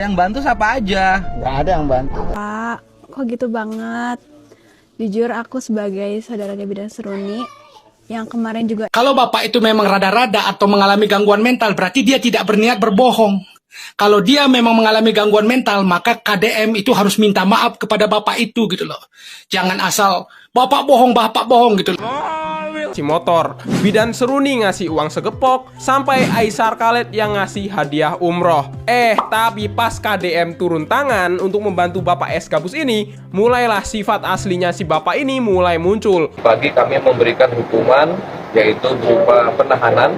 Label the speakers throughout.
Speaker 1: Yang bantu siapa aja?
Speaker 2: Nggak ada yang bantu.
Speaker 3: Pak, kok gitu banget? Jujur aku sebagai saudaranya Bidan Seruni yang kemarin juga
Speaker 4: Kalau Bapak itu memang rada-rada atau mengalami gangguan mental, berarti dia tidak berniat berbohong. Kalau dia memang mengalami gangguan mental, maka KDM itu harus minta maaf kepada Bapak itu gitu loh. Jangan asal Bapak bohong gitu loh.
Speaker 5: Si motor, Bidan Seruni ngasih uang segepok, sampai Aisar Khaled yang ngasih hadiah umroh. Tapi pas KDM turun tangan untuk membantu Bapak S. Gabus ini, mulailah sifat aslinya si Bapak ini mulai muncul.
Speaker 6: Pagi kami memberikan hukuman yaitu berupa penahanan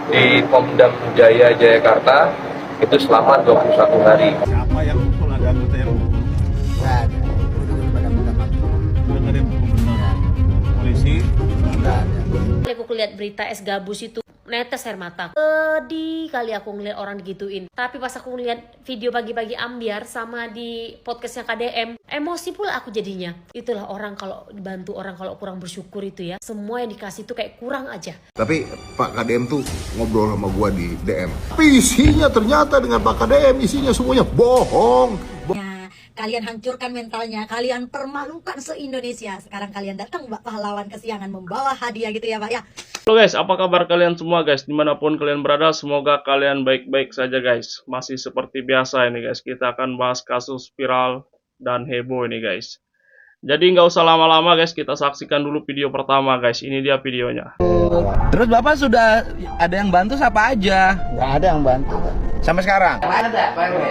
Speaker 6: di Pomdam Jaya Jayakarta itu selama 21 hari.
Speaker 7: Siapa yang mukul ada anggota yang mukul?
Speaker 2: Nggak ada.
Speaker 7: Dengerin benar. Polisi?
Speaker 2: Nggak ada.
Speaker 8: Aku lihat berita S. Gabus itu netes air mata. Sedih kali aku ngeliat orang digituin. Tapi pas aku ngeliat video pagi-pagi Ambiar sama di podcastnya KDM, emosi pula aku jadinya. Itulah orang kalau dibantu orang kalau kurang bersyukur itu ya. Semua yang dikasih tuh kayak kurang aja.
Speaker 9: Tapi Pak KDM tuh ngobrol sama gua di DM. Tapi isinya ternyata dengan Pak KDM isinya semuanya bohong.
Speaker 10: Kalian hancurkan mentalnya, kalian permalukan se-Indonesia. Sekarang kalian datang Mbak pahlawan kesiangan membawa hadiah gitu ya Pak ya.
Speaker 11: Halo guys, apa kabar kalian semua guys? Dimanapun kalian berada, semoga kalian baik-baik saja guys. Masih seperti biasa ini guys, kita akan bahas kasus viral dan heboh ini guys. Jadi nggak usah lama-lama guys, kita saksikan dulu video pertama guys. Ini dia videonya.
Speaker 1: Terus Bapak sudah ada yang bantu siapa aja?
Speaker 2: Nggak ada yang bantu.
Speaker 1: Sampai sekarang?
Speaker 12: Ada, Pak RW.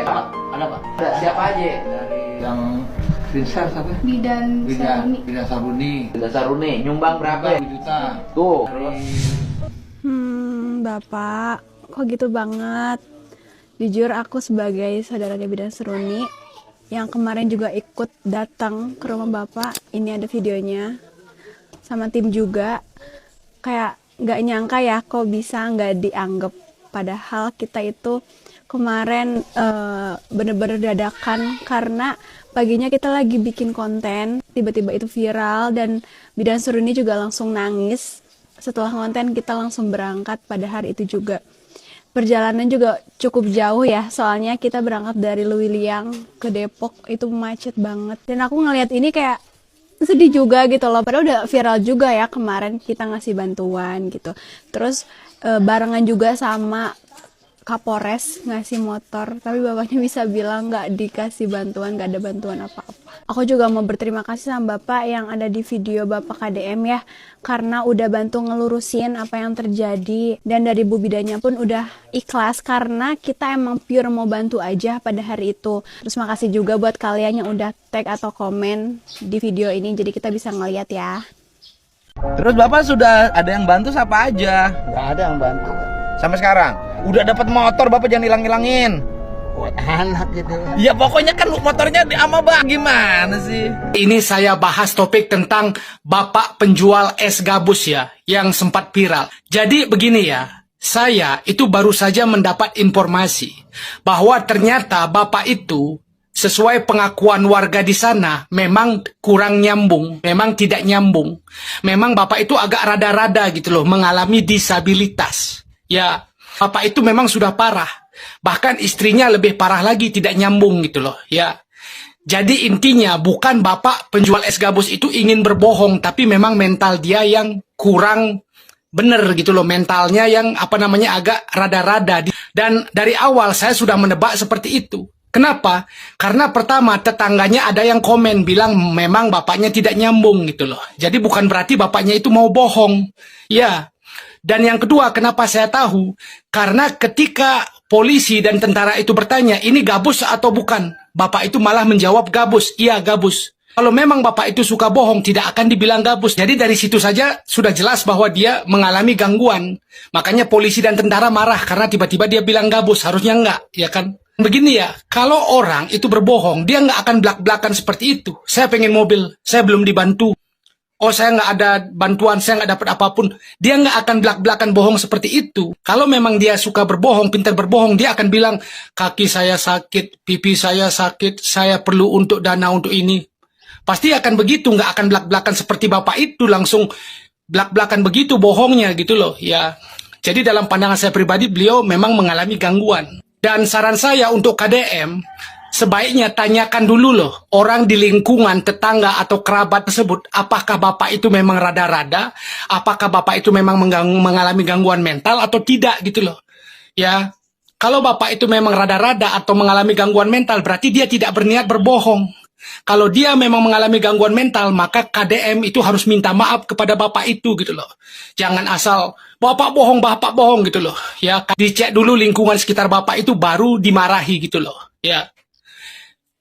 Speaker 12: Ada, Pak. Ada. Siapa aja? Dari yang Binsar siapa?
Speaker 3: Bidan Seruni.
Speaker 12: Bidan Saruni. Bidan Saruni. Nyumbang berapa? 7 juta. Tuh.
Speaker 3: Bapak, kok gitu banget? Jujur aku sebagai saudaranya Bidan Seruni yang kemarin juga ikut datang ke rumah Bapak, ini ada videonya, sama tim juga. Kayak nggak nyangka ya kok bisa nggak dianggap, padahal kita itu kemarin bener-bener dadakan karena paginya kita lagi bikin konten, tiba-tiba itu viral dan Bidan Seruni juga langsung nangis. Setelah konten kita langsung berangkat pada hari itu juga. Perjalanan juga cukup jauh ya, soalnya kita berangkat dari Luwiliang ke Depok, itu macet banget. Dan aku ngelihat ini kayak sedih juga gitu loh, padahal udah viral juga ya kemarin kita ngasih bantuan gitu. Terus barengan juga sama Kapolres ngasih motor, tapi bapaknya bisa bilang nggak dikasih bantuan, nggak ada bantuan apa-apa. Aku juga mau berterima kasih sama bapak yang ada di video bapak KDM ya, karena udah bantu ngelurusin apa yang terjadi, dan dari Bu Bidannya pun udah ikhlas karena kita emang pure mau bantu aja pada hari itu. Terus makasih juga buat kalian yang udah tag atau komen di video ini, jadi kita bisa ngeliat ya.
Speaker 1: Terus Bapak sudah ada yang bantu siapa aja?
Speaker 2: Nggak ada yang bantu.
Speaker 1: Sampai sekarang? Udah dapat motor, Bapak jangan hilang-hilangin.
Speaker 2: Buat anak gitu.
Speaker 1: Ya pokoknya kan motornya di ama Bang, gimana sih?
Speaker 4: Ini saya bahas topik tentang Bapak penjual es gabus ya, yang sempat viral. Jadi begini ya, saya itu baru saja mendapat informasi bahwa ternyata Bapak itu sesuai pengakuan warga di sana memang kurang nyambung, memang tidak nyambung. Memang Bapak itu agak rada-rada gitu loh, mengalami disabilitas. Ya, Bapak itu memang sudah parah. Bahkan istrinya lebih parah lagi, tidak nyambung gitu loh. Ya, jadi intinya bukan Bapak penjual es gabus itu ingin berbohong, tapi memang mental dia yang kurang bener gitu loh. Mentalnya yang agak rada-rada. Dan dari awal saya sudah menebak seperti itu. Kenapa? Karena pertama tetangganya ada yang komen bilang memang bapaknya tidak nyambung gitu loh. Jadi bukan berarti bapaknya itu mau bohong. Ya. Dan yang kedua, kenapa saya tahu? Karena ketika polisi dan tentara itu bertanya, ini gabus atau bukan? Bapak itu malah menjawab gabus. Iya, gabus. Kalau memang Bapak itu suka bohong, tidak akan dibilang gabus. Jadi dari situ saja sudah jelas bahwa dia mengalami gangguan. Makanya polisi dan tentara marah karena tiba-tiba dia bilang gabus. Harusnya enggak, ya kan? Begini ya, kalau orang itu berbohong, dia nggak akan belak-belakan seperti itu. Saya pengen mobil, saya belum dibantu. Oh, saya nggak ada bantuan, saya nggak dapat apapun. Dia nggak akan belak-belakan bohong seperti itu. Kalau memang dia suka berbohong, pintar berbohong, dia akan bilang, kaki saya sakit, pipi saya sakit, saya perlu untuk dana untuk ini. Pasti akan begitu, nggak akan belak-belakan seperti Bapak itu, langsung belak-belakan begitu bohongnya gitu loh. Ya, jadi dalam pandangan saya pribadi, beliau memang mengalami gangguan. Dan saran saya untuk KDM, sebaiknya tanyakan dulu loh orang di lingkungan tetangga atau kerabat tersebut, apakah bapak itu memang rada-rada, apakah bapak itu memang mengalami gangguan mental atau tidak gitu loh. Ya, kalau bapak itu memang rada-rada atau mengalami gangguan mental, berarti dia tidak berniat berbohong. Kalau dia memang mengalami gangguan mental, maka KDM itu harus minta maaf kepada bapak itu gitu loh. Jangan asal bapak bohong gitu loh. Ya, dicek dulu lingkungan sekitar bapak itu baru dimarahi gitu loh. Ya.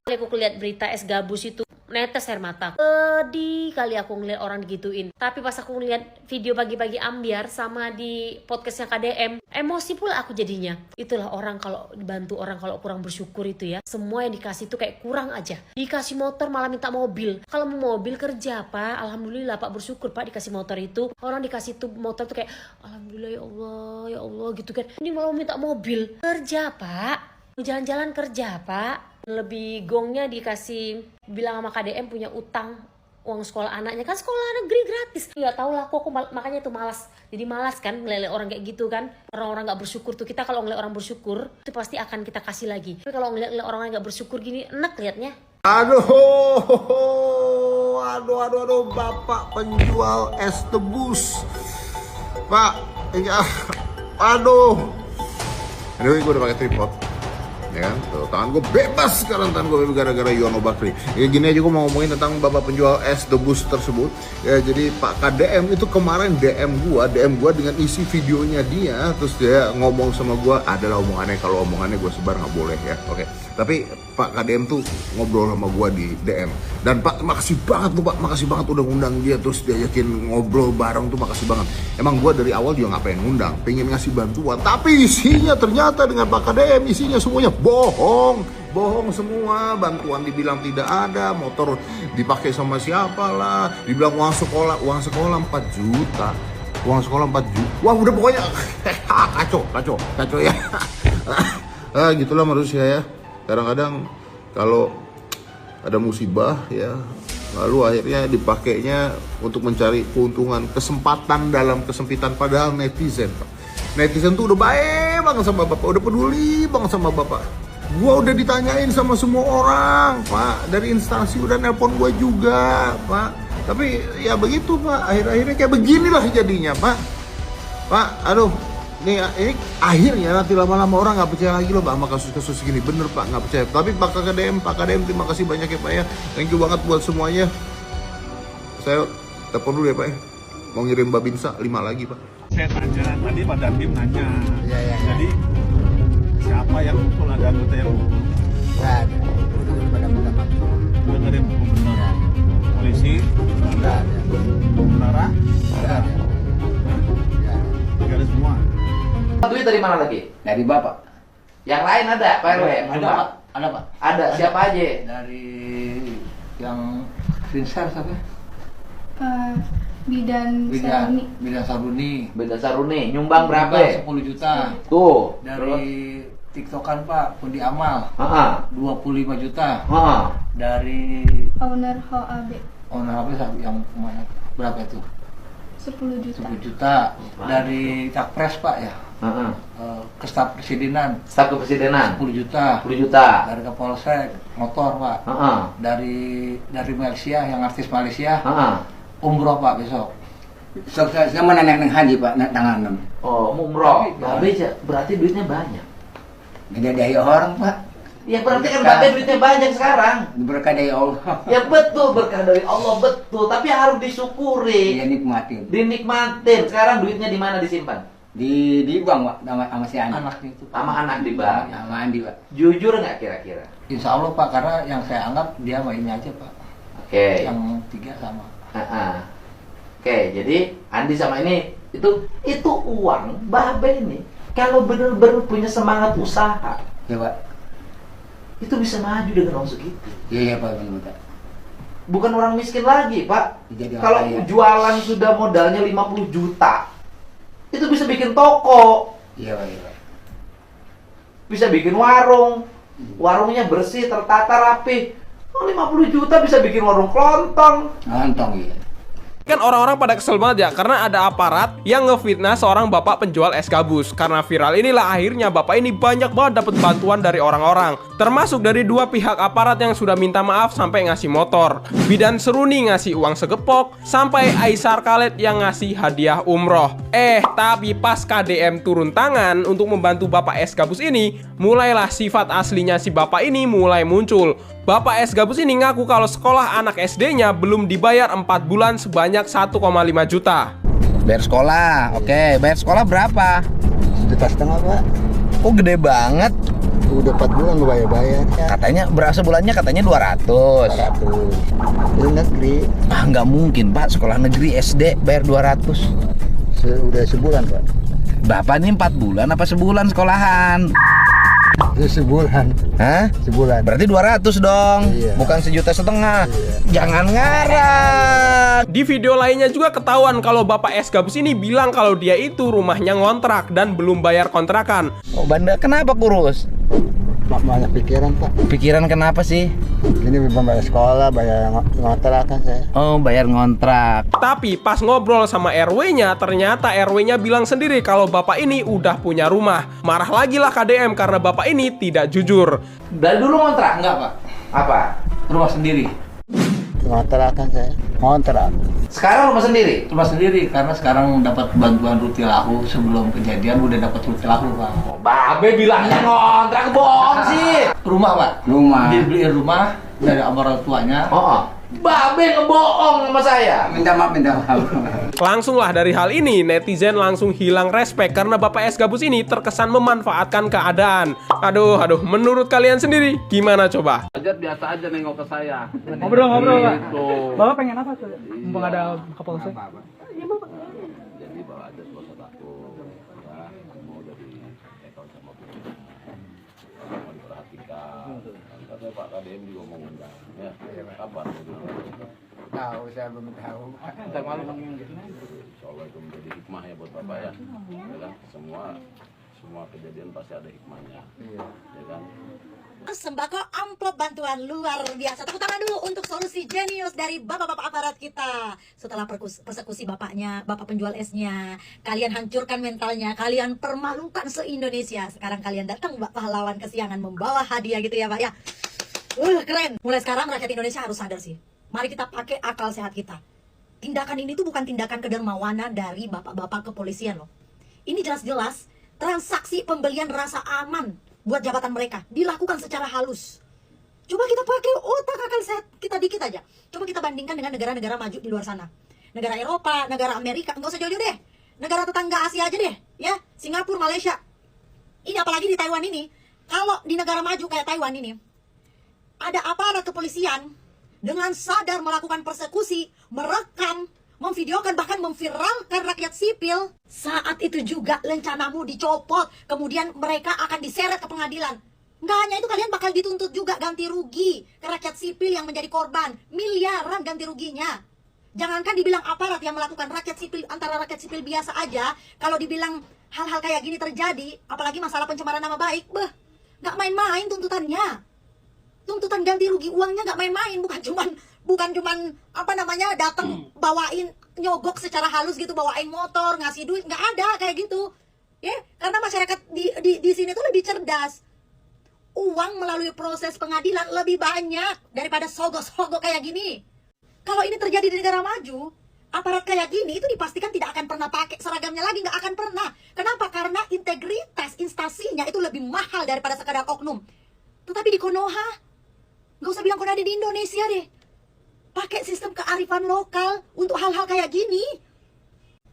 Speaker 8: Aku lihat berita es gabus itu netes air mata. Sedih kali aku ngeliat orang digituin. Tapi pas aku ngeliat video bagi-bagi ambiar sama di podcastnya KDM, emosi pula aku jadinya. Itulah orang kalau dibantu orang kalau kurang bersyukur itu ya. Semua yang dikasih itu kayak kurang aja. Dikasih motor malah minta mobil. Kalau mau mobil kerja pak, alhamdulillah pak, bersyukur pak dikasih motor itu. Orang dikasih tuh motor tuh kayak alhamdulillah ya Allah gitu kan. Ini malah minta mobil kerja pak. Jalan-jalan kerja pak. Lebih gongnya dikasih bilang sama KDM punya utang uang sekolah anaknya, kan sekolah negeri gratis. Nggak tahu lah kok, makanya tuh malas. Jadi malas kan ngeliat orang kayak gitu kan. Orang-orang nggak bersyukur tuh, kita kalau ngeliat orang bersyukur itu pasti akan kita kasih lagi. Tapi kalau ngeliat orang nggak bersyukur gini enak liatnya.
Speaker 9: Aduh, bapak penjual es tebus, pak, aduh, gue udah pakai tripod. Ya kan, tuh, tangan gue bebas sekarang, tangan gue bebas gara-gara Yono Bakri. Ya gini aja gue mau ngomongin tentang bapak penjual es debus tersebut. Ya jadi Pak KDM itu kemarin DM gue dengan isi videonya dia, terus dia ngomong sama gue, adalah omongannya, kalau omongannya gue sebar nggak boleh ya, oke. Tapi Pak KDM tuh ngobrol sama gue di DM, dan Pak makasih banget tuh Pak, makasih banget udah ngundang dia, terus dia yakin ngobrol bareng tuh, makasih banget. Emang gue dari awal juga nggak pengen ngundang, pengen ngasih bantuan, tapi isinya ternyata dengan Pak KDM isinya semuanya bohong semua. Bantuan dibilang tidak ada, motor dipakai sama siapa lah, dibilang uang sekolah 4 juta, uang sekolah 4 juta, wah udah pokoknya kacau ya. Gitulah manusia ya, kadang-kadang kalau ada musibah ya, lalu akhirnya dipakainya untuk mencari keuntungan, kesempatan dalam kesempitan. Padahal netizen tuh udah baik banget sama bapak, udah peduli banget sama bapak. Gua udah ditanyain sama semua orang pak, dari instansi udah nelpon gua juga pak, tapi ya begitu pak, akhir-akhirnya kayak beginilah jadinya pak. Aduh, ini akhirnya nanti lama-lama orang nggak percaya lagi loh sama kasus-kasus gini, bener pak, nggak percaya. Tapi Pak KDM terima kasih banyak ya pak ya, thank you banget buat semuanya. Saya telepon dulu ya pak ya, mau ngirim Babinsa 5 lagi pak.
Speaker 7: Saya tanya tadi Pak Dandim nanya, jadi siapa yang mukul, ada anggota yang mukul?
Speaker 2: Nggak ada.
Speaker 7: Udah dari gubernur, polisi, tentara, ada. Nggak ada semua.
Speaker 12: Duit dari mana lagi? Dari bapak. Yang lain ada Pak RW? Ada pak. Ada, siapa aja? Dari yang Vinsar siapa?
Speaker 3: Bidan
Speaker 12: Saruni. Nyumbang berapa?
Speaker 13: 10 juta.
Speaker 12: Tuh.
Speaker 13: Dari TikTokan Pak, Pundi Amal. 25 juta. Dari
Speaker 3: owner HAB
Speaker 13: yang mana? Berapa itu?
Speaker 3: 10
Speaker 13: juta. Dari Capres Pak ya. Ke staf kepresidenan 10 juta. Dari Kapolsek motor Pak. Dari Malaysia, yang artis Malaysia. Umroh Pak besok.
Speaker 12: Saya mau nenek haji Pak, tangan. Oh, umroh. Berarti duitnya banyak.
Speaker 2: Dari orang pak.
Speaker 12: Ya berarti kan Babe duitnya banyak sekarang.
Speaker 2: Berkah dari Allah.
Speaker 12: Ya betul, berkah dari Allah, betul. Tapi harus disyukuri.
Speaker 2: Ya nikmatin.
Speaker 12: Dinikmatin. Sekarang duitnya di mana disimpan?
Speaker 2: Di bank pak, sama si Andi.
Speaker 13: Anaknya itu.
Speaker 12: Sama anak di bank.
Speaker 2: Sama Andi pak.
Speaker 12: Jujur nggak kira-kira?
Speaker 13: Insya Allah Pak, karena yang saya anggap dia mainnya aja Pak.
Speaker 12: Oke.
Speaker 13: Yang 3 sama.
Speaker 12: Oke, jadi Andi sama ini itu uang Babe ini. Kalau benar-benar punya semangat usaha,
Speaker 2: ya pak,
Speaker 12: itu bisa maju dengan uang segitu.
Speaker 2: Iya pak, benar.
Speaker 12: Bukan orang miskin lagi pak. Kalau
Speaker 2: kaya.
Speaker 12: Jualan sudah modalnya 50 juta, itu bisa bikin toko.
Speaker 2: Iya pak.
Speaker 12: Bisa bikin warung. Warungnya bersih, tertata rapi. 50 juta bisa bikin warung kelontong.
Speaker 2: Kelontong iya.
Speaker 5: Kan orang-orang pada kesel banget ya, karena ada aparat yang ngefitnah seorang bapak penjual es gabus. Karena viral inilah akhirnya bapak ini banyak banget dapat bantuan dari orang-orang, termasuk dari dua pihak aparat yang sudah minta maaf sampai ngasih motor, Bidan Seruni ngasih uang segepok, sampai Aisar Khaled yang ngasih hadiah umroh. Tapi pas KDM turun tangan untuk membantu bapak es gabus ini, mulailah sifat aslinya si bapak ini mulai muncul. Bapak es gabus ini ngaku kalau sekolah anak SD-nya belum dibayar 4 bulan sebanyak 1,5 juta.
Speaker 1: Bayar sekolah, oke. Bayar sekolah berapa?
Speaker 14: 1,5 juta, Pak.
Speaker 1: Oh, gede banget.
Speaker 14: Udah 4 bulan gue bayar-bayar.
Speaker 1: Katanya berapa bulannya? Katanya 200.
Speaker 14: 200. Di negeri.
Speaker 1: Ah, nggak mungkin, Pak. Sekolah negeri SD bayar 200.
Speaker 14: Udah sebulan, Pak.
Speaker 1: Bapak ini 4 bulan apa sebulan sekolahan?
Speaker 14: Sebulan.
Speaker 1: Hah?
Speaker 14: Sebulan.
Speaker 1: Berarti 200 dong.
Speaker 14: Iya.
Speaker 1: Bukan 1,5 juta. Iya. Jangan ngarang.
Speaker 5: Di video lainnya juga ketahuan kalau bapak es gabus ini bilang kalau dia itu rumahnya ngontrak dan belum bayar kontrakan.
Speaker 1: Oh, Banda, kenapa kurus?
Speaker 14: Banyak pikiran, Pak.
Speaker 1: Pikiran kenapa sih?
Speaker 14: Ini bayar sekolah, bayar ngontrak kan saya.
Speaker 1: Oh, bayar ngontrak.
Speaker 5: Tapi pas ngobrol sama RW-nya, ternyata RW-nya bilang sendiri kalau bapak ini udah punya rumah. Marah lagi lah KDM karena bapak ini tidak jujur.
Speaker 12: Dari dulu ngontrak?
Speaker 13: Enggak, Pak.
Speaker 12: Apa?
Speaker 13: Rumah sendiri.
Speaker 14: Ngontrak kan saya. Ngontrak.
Speaker 12: Sekarang rumah sendiri?
Speaker 13: Rumah sendiri karena sekarang dapat bantuan Rutilahu. Sebelum kejadian udah dapat Rutilahu, Pak.
Speaker 12: Oh, Babe bilangnya ngontrak, bohong sih.
Speaker 13: Rumah, Pak.
Speaker 2: Rumah.
Speaker 13: Dibeliin rumah dari orang tuanya.
Speaker 12: Babe ngebohong sama saya.
Speaker 2: Minta maaf.
Speaker 5: Langsunglah dari hal ini, netizen langsung hilang respek karena bapak es gabus ini terkesan memanfaatkan keadaan. Aduh, menurut kalian sendiri gimana coba?
Speaker 6: Biasa aja nengok ke saya.
Speaker 4: Ngobrol, Pak.
Speaker 6: Gitu.
Speaker 4: Bapak pengen apa tuh? Mumpung ada Kapolsek.
Speaker 6: Jadi bawa aja suasana aku. Ya, mau dari ekor sama bu. Mau diperhatikan. Katanya Pak KDM juga mau undang. Ya, kapan?
Speaker 2: Tahu, saya belum tahu.
Speaker 6: Ntar malam insya Allah itu menjadi hikmah ya buat Bapak ya. Ya kan? Semua kejadian pasti ada hikmahnya. Ya kan?
Speaker 10: Sembako amplop bantuan luar biasa. Tepuk tangan dulu untuk solusi jenius dari bapak-bapak aparat kita. Setelah persekusi bapaknya, bapak penjual esnya, kalian hancurkan mentalnya, kalian permalukan se-Indonesia. Sekarang kalian datang Mbak pahlawan kesiangan membawa hadiah gitu ya Pak ya. Keren. Mulai sekarang rakyat Indonesia harus sadar sih. Mari kita pakai akal sehat kita. Tindakan ini tuh bukan tindakan kedermawanan dari bapak-bapak kepolisian loh. Ini jelas-jelas transaksi pembelian rasa aman buat jabatan mereka dilakukan secara halus. Coba kita pakai otak akal sehat kita dikit aja. Coba kita bandingkan dengan negara-negara maju di luar sana. Negara Eropa, negara Amerika, nggak usah jauh-jauh deh. Negara tetangga Asia aja deh, ya. Singapura, Malaysia. Ini apalagi di Taiwan ini. Kalau di negara maju kayak Taiwan ini, ada aparat kepolisian dengan sadar melakukan persekusi, merekam, memvideokan, bahkan memviralkan rakyat sipil. Saat itu juga lencanamu dicopot, kemudian mereka akan diseret ke pengadilan. Nggak hanya itu, kalian bakal dituntut juga ganti rugi ke rakyat sipil yang menjadi korban. Miliaran ganti ruginya. Jangankan dibilang aparat yang melakukan, rakyat sipil, antara rakyat sipil biasa aja, kalau dibilang hal-hal kayak gini terjadi, apalagi masalah pencemaran nama baik, nggak main-main tuntutannya. Tuntutan ganti rugi uangnya nggak main-main, bukan cuman apa namanya datang bawain nyogok secara halus gitu, bawain motor, ngasih duit, nggak ada kayak gitu. Ya, karena masyarakat di sini tuh lebih cerdas. Uang melalui proses pengadilan lebih banyak daripada sogok-sogok kayak gini. Kalau ini terjadi di negara maju, aparat kayak gini itu dipastikan tidak akan pernah pakai seragamnya lagi, nggak akan pernah. Kenapa? Karena integritas instasinya itu lebih mahal daripada sekadar oknum. Tetapi di Konoha, nggak usah bilang Konoha, di Indonesia deh, pakai sistem kearifan lokal untuk hal-hal kayak gini.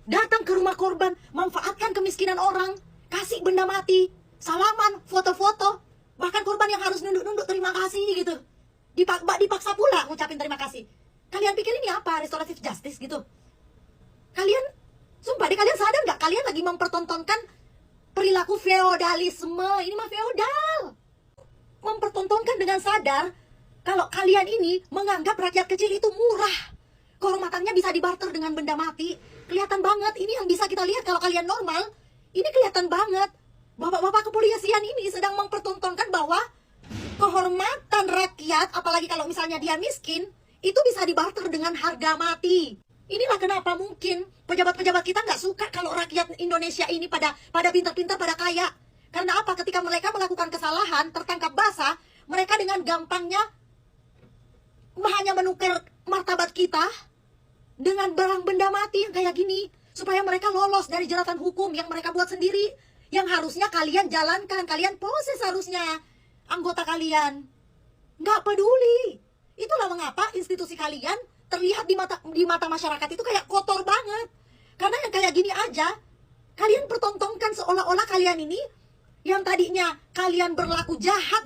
Speaker 10: Datang ke rumah korban, manfaatkan kemiskinan orang, kasih benda mati, salaman, foto-foto, bahkan korban yang harus nunduk-nunduk terima kasih gitu, dipaksa pula ngucapin terima kasih. Kalian pikir ini apa? Restoratif justice gitu? Kalian, sumpah deh, kalian sadar nggak? Kalian lagi mempertontonkan perilaku feodalisme. Ini mah feodal. Mempertontonkan dengan sadar kalau kalian ini menganggap rakyat kecil itu murah. Kehormatannya bisa dibarter dengan benda mati. Kelihatan banget. Ini yang bisa kita lihat kalau kalian normal. Ini kelihatan banget. Bapak-bapak kepolisian ini sedang mempertontonkan bahwa kehormatan rakyat, apalagi kalau misalnya dia miskin, itu bisa dibarter dengan harga mati. Inilah kenapa mungkin pejabat-pejabat kita nggak suka kalau rakyat Indonesia ini pada pintar-pintar, pada kaya. Karena apa? Ketika mereka melakukan kesalahan, tertangkap basah, mereka dengan gampangnya hanya menukar martabat kita dengan barang benda mati yang kayak gini, supaya mereka lolos dari jeratan hukum yang mereka buat sendiri, yang harusnya kalian jalankan, kalian proses harusnya anggota kalian. Nggak peduli. Itulah mengapa institusi kalian terlihat di mata masyarakat itu kayak kotor banget. Karena yang kayak gini aja, kalian pertontonkan seolah-olah kalian ini yang tadinya kalian berlaku jahat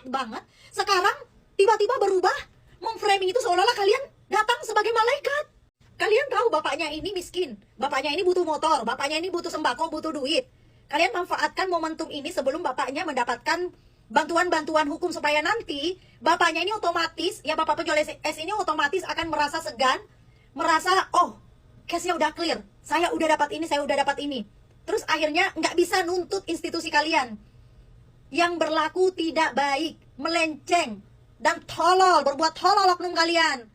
Speaker 10: banget, sekarang tiba-tiba berubah, memframing itu seolah-olah kalian datang sebagai malaikat. Kalian tahu bapaknya ini miskin, bapaknya ini butuh motor, bapaknya ini butuh sembako, butuh duit. Kalian manfaatkan momentum ini sebelum bapaknya mendapatkan bantuan-bantuan hukum, supaya nanti bapaknya ini otomatis, ya bapak penjual es ini otomatis akan merasa segan, merasa, oh, case-nya udah clear, saya udah dapat ini, saya udah dapat ini. Terus akhirnya nggak bisa nuntut institusi kalian yang berlaku tidak baik, melenceng, dan tolol, berbuat tolol oknum kalian.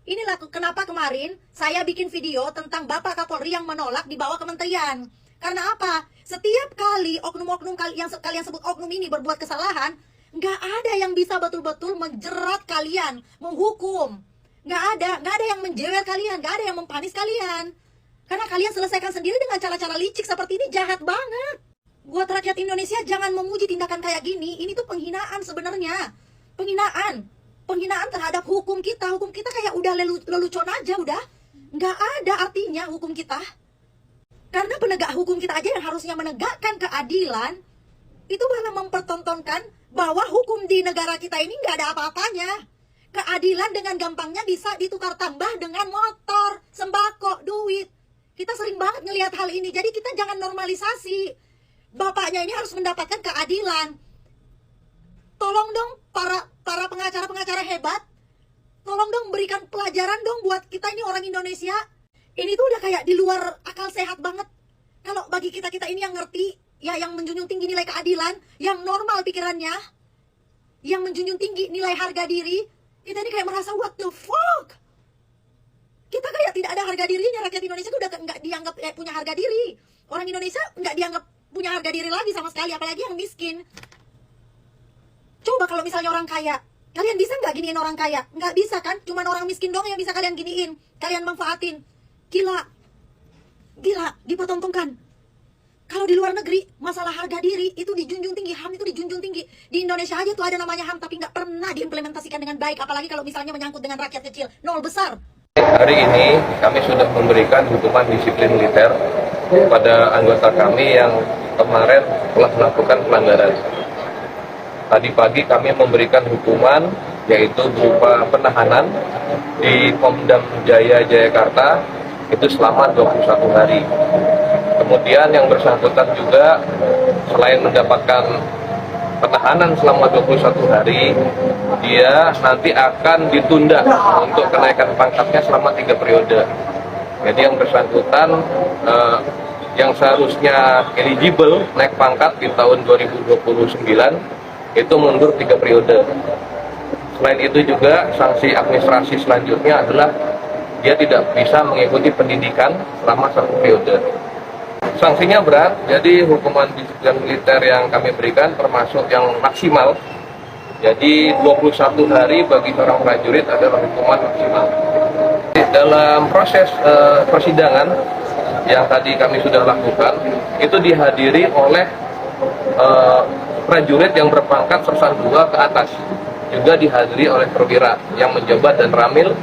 Speaker 10: Inilah kenapa kemarin saya bikin video tentang Bapak Kapolri yang menolak di bawah kementerian. Karena apa? Setiap kali oknum-oknum yang kalian sebut oknum ini berbuat kesalahan, nggak ada yang bisa betul-betul menjerat kalian, menghukum. Nggak ada yang menjewer kalian, nggak ada yang mempanis kalian. Karena kalian selesaikan sendiri dengan cara-cara licik seperti ini, jahat banget. Buat rakyat Indonesia, jangan memuji tindakan kayak gini. Ini tuh penghinaan sebenarnya. Penghinaan terhadap hukum kita. Hukum kita kayak udah lelucon aja, udah. Nggak ada artinya hukum kita. Karena penegak hukum kita aja yang harusnya menegakkan keadilan, itu malah mempertontonkan bahwa hukum di negara kita ini nggak ada apa-apanya. Keadilan dengan gampangnya bisa ditukar tambah dengan motor, sembako, duit. Kita sering banget ngelihat hal ini, jadi kita jangan normalisasi. Bapaknya ini harus mendapatkan keadilan. Tolong dong para pengacara-pengacara hebat, tolong dong berikan pelajaran dong buat kita ini orang Indonesia. Ini tuh udah kayak di luar akal sehat banget. Kalau bagi kita ini yang ngerti, ya yang menjunjung tinggi nilai keadilan, yang normal pikirannya, yang menjunjung tinggi nilai harga diri, kita ini kayak merasa what the fuck. Kita kayak tidak ada harga dirinya, rakyat Indonesia itu udah nggak dianggap punya harga diri. Orang Indonesia nggak dianggap punya harga diri lagi sama sekali, apalagi yang miskin. Coba kalau misalnya orang kaya, kalian bisa nggak giniin orang kaya? Nggak bisa kan? Cuman orang miskin doang yang bisa kalian giniin, kalian manfaatin. Gila, dipertontonkan. Kalau di luar negeri, masalah harga diri itu dijunjung tinggi, HAM itu dijunjung tinggi. Di Indonesia aja tuh ada namanya HAM, tapi nggak pernah diimplementasikan dengan baik, apalagi kalau misalnya menyangkut dengan rakyat kecil, nol besar.
Speaker 15: Hari ini kami sudah memberikan hukuman disiplin militer kepada anggota kami yang kemarin telah melakukan pelanggaran. Tadi pagi kami memberikan hukuman yaitu berupa penahanan di Pomdam Jaya Jayakarta itu selama 21 hari. Kemudian yang bersangkutan juga selain mendapatkan penahanan selama 21 hari, dia nanti akan ditunda untuk kenaikan pangkatnya selama 3 periode. Jadi yang bersangkutan yang seharusnya eligible naik pangkat di tahun 2029 itu mundur 3 periode. Selain itu juga sanksi administrasi selanjutnya adalah dia tidak bisa mengikuti pendidikan selama 1 periode. Sanksinya berat, jadi hukuman disiplin militer yang kami berikan termasuk yang maksimal. Jadi 21 hari bagi seorang prajurit adalah hukuman maksimal. Dalam proses persidangan yang tadi kami sudah lakukan, itu dihadiri oleh prajurit yang berpangkat sersan 2 ke atas. Juga dihadiri oleh perwira yang menjabat dan ramil,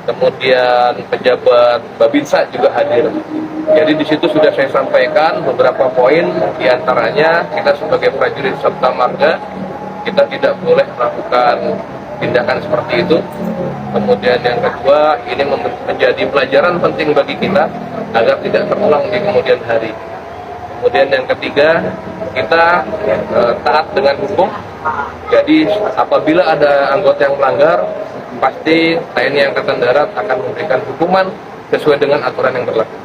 Speaker 15: kemudian pejabat Babinsa juga hadir. Jadi di situ sudah saya sampaikan beberapa poin, diantaranya kita sebagai prajurit Sabta Marga, kita tidak boleh melakukan tindakan seperti itu. Kemudian yang kedua, ini menjadi pelajaran penting bagi kita agar tidak terulang di kemudian hari. Kemudian yang ketiga, kita taat dengan hukum. Jadi apabila ada anggota yang melanggar, pasti TNI Angkatan Darat akan memberikan hukuman sesuai dengan aturan yang berlaku.